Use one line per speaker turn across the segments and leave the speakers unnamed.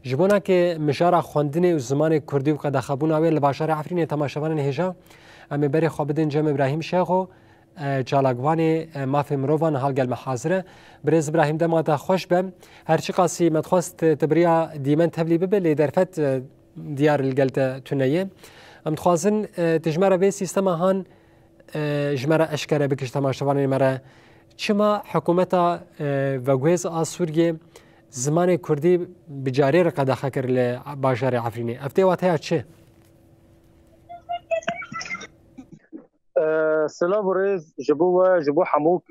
جبونا که مشاره خواندن زمان کردی و قدخبون آوی لباشار عفرین تماشاوان هجا امی بری خوابدن جم ابراهیم شیخ و چالاگوان مافی مروان حالگل محاضره برز ابراهیم دماتا خوش بم هرچی قاسی متخواست تبریا دیمن تبلی ببه لی درفت دیار الگلت تونیه ام تخوازن تجمره به سیستم هان جمره اشکره بکش تماشاوان مره چما حکومتا و گویز آسوریه زمان کردی بجاری رقدخه کر لباشار عفرینی افته واتها چه؟
سلام ورز جبو حموك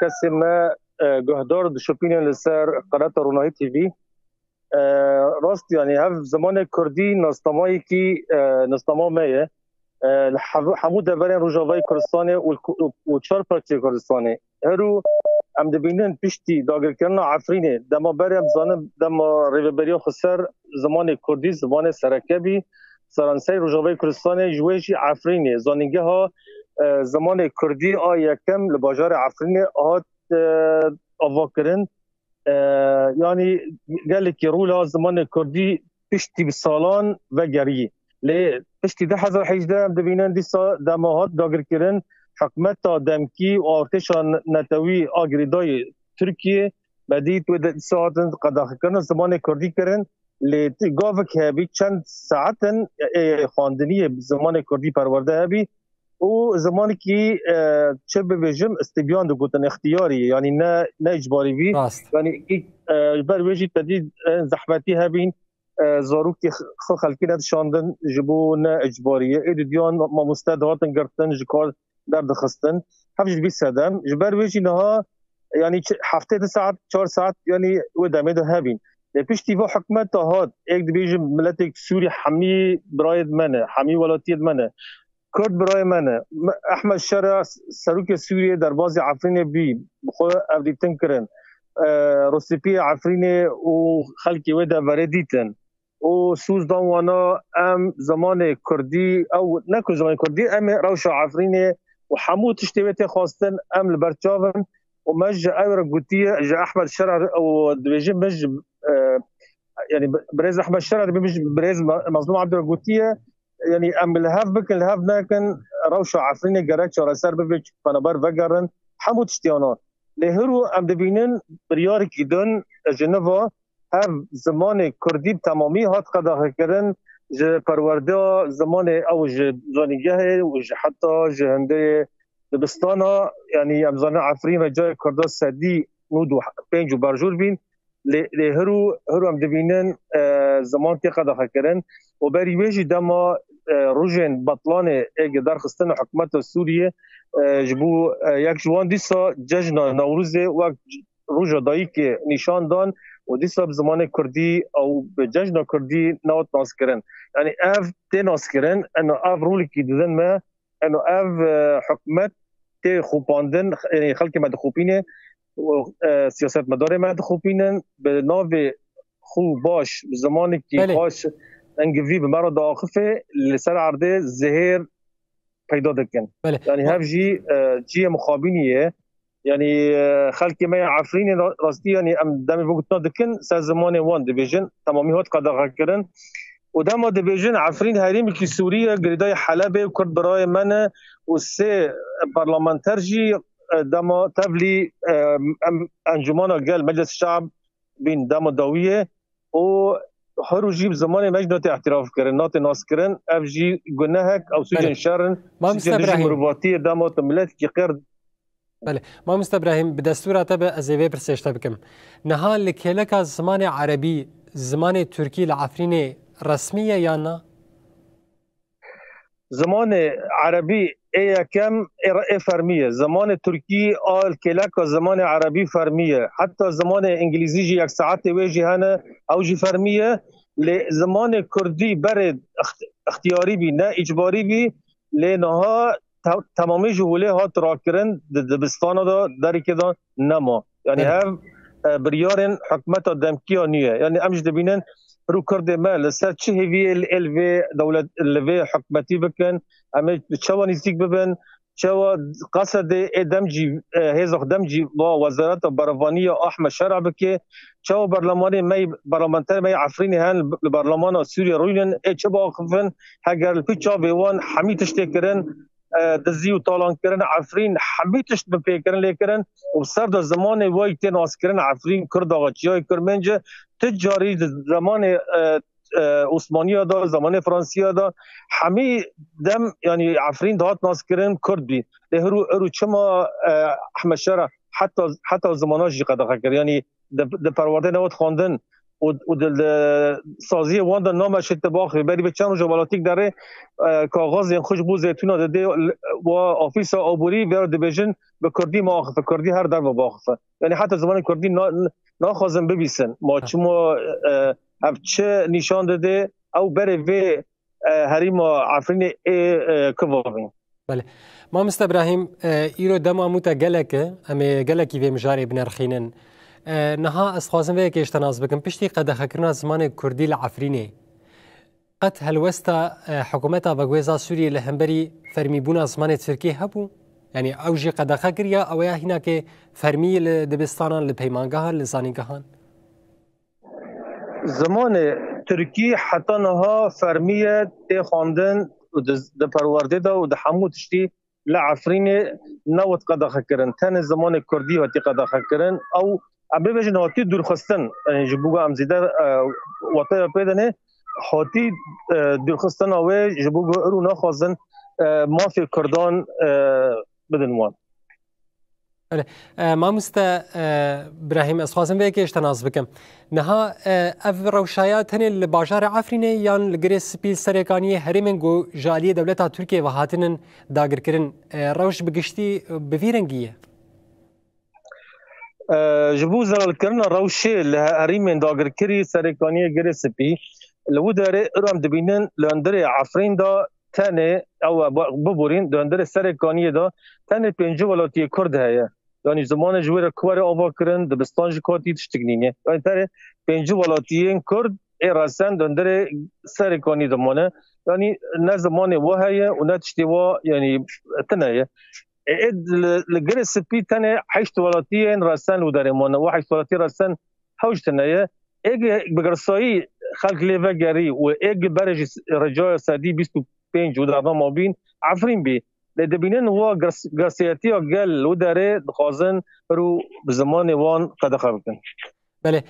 كسي ما جهدار دشوبينيا لسر قناة روناي تي في راست يعني هف زمان كردي نستماي كي نستما مايه حمود برين روجاواي كردستاني وتشار بارتي كردستاني هرو ام دبینن پشتی داگر کردن عفرینه دما بریم زانم دما ریوبریو خسر زمان کردی زمان سرکبی سرانسای روجاوی کردستان جویجی عفرینه زانینگه ها زمان کردی یکم لباجار عفرینه هات آوا کرن یعنی گلی که رولا زمان کردی پشتی بسالان و گری لی پشتی 2018 ام دبینن دیسا دما هات داگر کردن حکومت دمکی و ارتش نتوی آگریدای ترکیه بدید و ساعت قداخه کردن زمان کردی کردن لی گاوک هبی چند ساعتن خواندنی زمان کردی پرورده هبی و زمانی که چه ببیجم استبیان دو گوتن اختیاری یعنی نه اجباری بی یعنی بر وجه تدید زحمتی هبین زاروکی خلکی ندشاندن جبو نه اجباریه ایدو دیان ما مستدهاتن گرفتن جکار درد خستن همش بیسادم جبر ویجی نها یعنی هفته ساعت 4 ساعت یعنی و دمه هبین پیشتی و حکومت هات یک بیج ملت سوری حمی برای منه حمی ولاتی منه کرد برای منه احمد شرع سروک سوریه در باز عفرین بی خو افدیتن کرن رسیپی عفرین و خلکی و ده وردیتن و سوز دانوانا ام زمان کردی او نکو زمان کردی ام روش عفرین و حمود تشتويتي خواستن ام البرتشافن ومج اورا قوتيه جا احمد الشرع ودبيجي مج يعني بريز احمد الشرع مج بريز مظلوم عبد القوتيه يعني ام الهاف بك الهاف ناكن روشا عفريني جراك شرا سربيج فنبر فقرن حمود تشتيانات لهرو ام دبينن برياري كيدن جنيفا هاف زمان كردي تمامي هات قضاء كردن ج پرورده زمان او ج زانیگه و ج حتی جهنده دبستانا یعنی امزانه عفرین و جای کرده سدی نود و پنج و برجور بین لی هرو هم دبینن زمان تی قدخه کرن و بری ویجی دما روژن بطلان اگه درخستن حکومت سوریه جبو یک جوان دیسا ججنا نوروزه و روژا دایی که نشان دان و دیسا بزمان کردی او به ججنا کردی نوت ناس کرن يعني اف تي ناسكرن انه اف رولي كي دزن ما انه اف حكومت تي خوباندن يعني خلق ما دخوبينه سياسات مدار ما دخوبينن بناوي خو باش بزمان كي خاص انجفي بمرض داخفه لسر عرضه زهير پیدا دکن يعني هاف جي مخابينيه يعني خلق ما عفرين راستي يعني ام دم بوقتنا دكن سر زمان وان ديفيجن تمامي هات قدر كردن ودما دبيجن عفرين هريم كي سوريا قريداي حلبة وكرد براي منه والسي برلمانترجي دما تبلي انجمانا قال مجلس الشعب بين دما داوية و هرو جيب زمان مجنات اعتراف كرن نات ناس كرن اف جي جناهك او سجن شرن سجن رباطي دما تملات كي قرد
بله ما ابراهیم به دستور تبع ازیوی پرسشته بکم نها لکلک زمان عربی زمان ترکی لعفرین رسمیه یا نه؟
زمان عربی کم فرمیه زمان ترکی کلک زمان عربی فرمیه حتی زمان انگلیزی جی یک ساعت ویجی هنه او جی فرمیه زمان کردی برد اختیاری بی نه اجباری بی لنها تمامی جهوله ها تراکرن دبستان دا داری که دا نما یعنی هم بریارن حکمت دمکی ها نیه یعنی امش دبینن رو کرده ما لسر چه هیوی الوی دولت الوی حکمتی بکن اما چه نزدیک ببن چوا قصد دمجی هزخ دمجی با وزارت برافانی احمد شرع که چوا برلمان می برلمانتر می عفرین هن برلمان سوریه رویلن چه با خفن هگر پیچا بیوان حمیتش تکرن دزی و طالان کردن عفرین حمیتش بپیکرن لیکرن و سر زمان وای تناس کردن عفرین کرد آقا چیای کرمنج تجاری زمان عثمانی دا زمان فرانسی دا همه دم یعنی عفرین دهات ناس کردن کرد بی لهرو چما احمد شرع حتی زماناش قدقه کرد یعنی د پرورده نوت خواندن و د سازی وان د نامش اتباخ بری به چند جوالاتیک داره کاغذ خوش بو زیتون داده و آفیس آبوری بیار دیویژن به کردی ماخفه کردی هر در باخفه یعنی حتی زمان کردی ناخوازم ببیسن ما چما چه نشان داده او بره و حریم عفرین کواوین.
بله ما مست ابراهیم ایرو دم اموتا گلکه امی گلکی و مجاری بنرخینن نها اسخوازم به که اشتناز بکن پشتی قدخه کرنا زمان کردی لعفرینه قد هلوستا حکومتا بگویزا سوریه لهمبری فرمی بونا زمان ترکیه هبو یعنی اوجی قدخه کریا او یا هینا که فرمی لدبستانان لپیمانگاهان لزانیگاهان
زمان ترکی حتی نها فرمیه تی خواندن د پرورده دا و د حمو تشتی لعفرین نوت قدخه کرن تن زمان کردی و تی قدخه کرن او ابي بيجي نوتي دور خستن يعني جبوغا ام زيدار وطا بيدنه هاتي دور خستن او جبوغا رو ناخذن ما في كردان بدن وان
ما مست ابراهيم اسخازم به كيش تناز بكم نها اف روشايات هن الباجار عفرينه يان الجريس بي سريكانيه هرمن جو جاليه دولتها تركيا وهاتن داگر كرن روش بگشتي بفيرنگيه
جبو زلال کرنا روشه لهريمن داگر كري سريكانيه جريس بي لو داره ارام دبينن لاندري عفرين دا تنه او ببورين لاندري سريكانيه دا تنه پنج ولاتي كرد هيا يعني زمان جوير كوار آوا کرن دبستان جکاتی تشتگنینه يعني تره پنج ولاتيين كرد راسن لاندري سريكاني دمانه يعني نه زمان وهايه و نه تشتوا يعني تنه الجرس بي تاني حيشت ولاتين راسن وداريمون وحيشت ولاتي راسن حوش تنايا اج بقرصاي خلق ليفا جاري واج برج رجاء سادي 25 ودابا مابين عفرين بي لدبينن هو قرصياتي قال وداري خازن رو بزمان وان قد خبكن
بله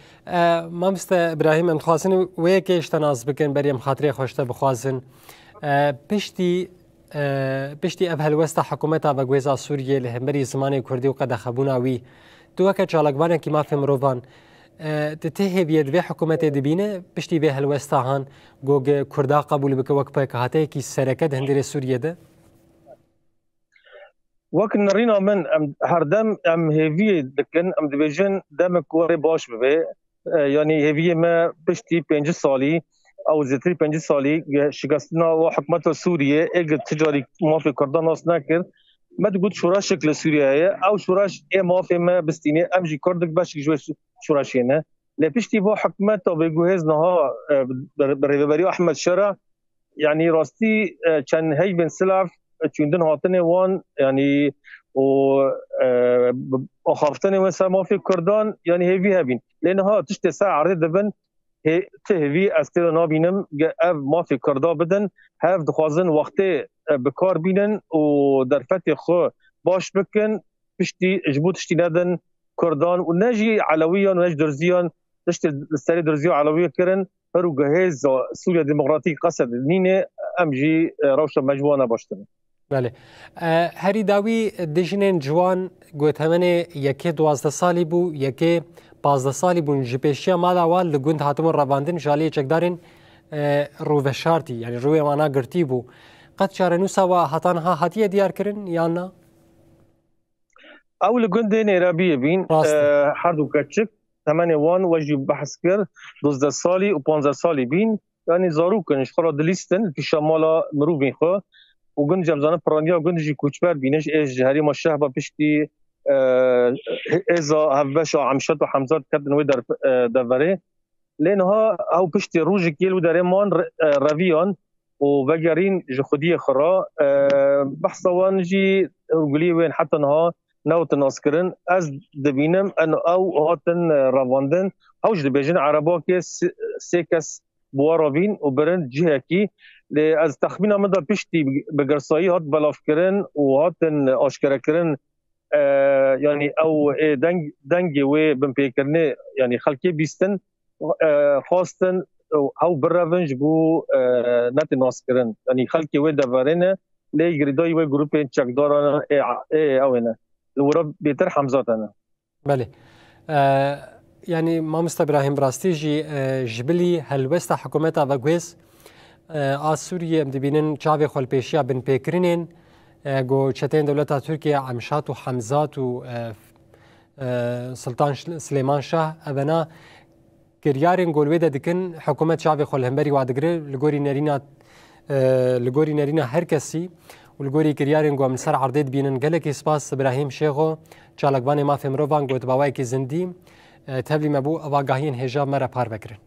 ما مست ابراهيم ام خازن ويكيش تناز بكن بريم خاطري خوشته بخازن پشتی اب هلوستا حکومتا بگویزا سوریه لهمبری زمان کردی و قد خبونا وی تو که چالکبانه که ما فهم روان تته بید و حکومت دبینه پشتی به هلوستا هان گوگ کردا قبول بک وک پای که هاته کی سرکت هندره سوریه ده
وقت نرینا من هر دم ام هیوی دکن ام دیویژن دم کوری باش ببه یعنی هیوی ما پشتی 5 سالی او زیتری 5 سالی شکستنا و حکومت سوریه اگه تجاری مافی کردن ناس نکرد ما تقول شورا شکل سوریه او شوراش ای مافی ما بستینه امجی کردک باش جوی شوراشینه لپشتی با حکومت تا بگوهز نها برهبری احمد شرع يعني راستي كان هي بن سلاف چوندن هاتنه وان يعني و خافتنه مثلا ما في كردان يعني هي هبين لانها تشتي ساعه عرض دبن هي تهوي استل نابينم اف ما في كردا بدن هاف دخوازن وقت بكار بينن و درفت خو باش بكن بشتي جبوت تشتي ندن كردان ونجي علويا ونجي درزيان تشتي السري درزيو علويا كرن فرو جهاز سوريا ديمقراطية قصد نينه امجي روشة مجبوانه باشتن
بله هری داوی دژنین جوان گوت همه یکی 12 سالی بو یکی 15 سالی بون جپشیا مالا وال لگوند هاتمون رواندن جالی چکدارن رو وشارتی یعنی روی مانا گرتی بو قد چارنوسا و هاتانها هاتیه دیار کرن یا نه
اول گوند نیرابیه بین هر دو کچک ثمانية وان وجي بحث كر 12 سالي و 15 سالي بين يعني زاروكن خلا دليستن في شمال مروفين خو وقن جمزانه برانيا وقن جي كوچبر بينش ايش هري ما شهبه بشتي اذا هبشا عمشت وحمزات كدن ودر دفري لانها او بشتي روج كيلو دريمان رافيان وبقرين جو خديه خرا بحثوان جي گلی وین حتی نها نوت ناس کرن از دبینم ان او هاتن رواندن اوج دبیجن عربا که سه کس بوارابین و برن جهه کی از تخمین آمده پشتی بگرسایی هات بلاف کرن و هاتن آشکره کرن يعني او دنگ و بمپیکرنه يعني خلقی بیستن خواستن او برونج بو نت ناس کرن يعني خلقی و دورنه لی گریدای و گروپ چکداران اوینه الورا بهتر حمزاتانه.
بله يعني مامست ابراهيم براستيجي جبلي هلوستا حكومتها وغويز سوريا مدبينن چاوي خول پیشیا بن پیکرینن گو چتین دولتا ترکیه عمشات و حمزات و سلطان سليمان شاه ابنا كريارين گولوی دکن حکومت چاوي خول همبري وادگره لگوری نرینا هر کسی ولگوری كريارين گو من سر عرضيت بينن گلك اسپاس ابراهيم شيخو چالکوان ما فمروان گوت باوای کی زندی تبلی مبو اواگاهین هجاب مرا پار بکرن.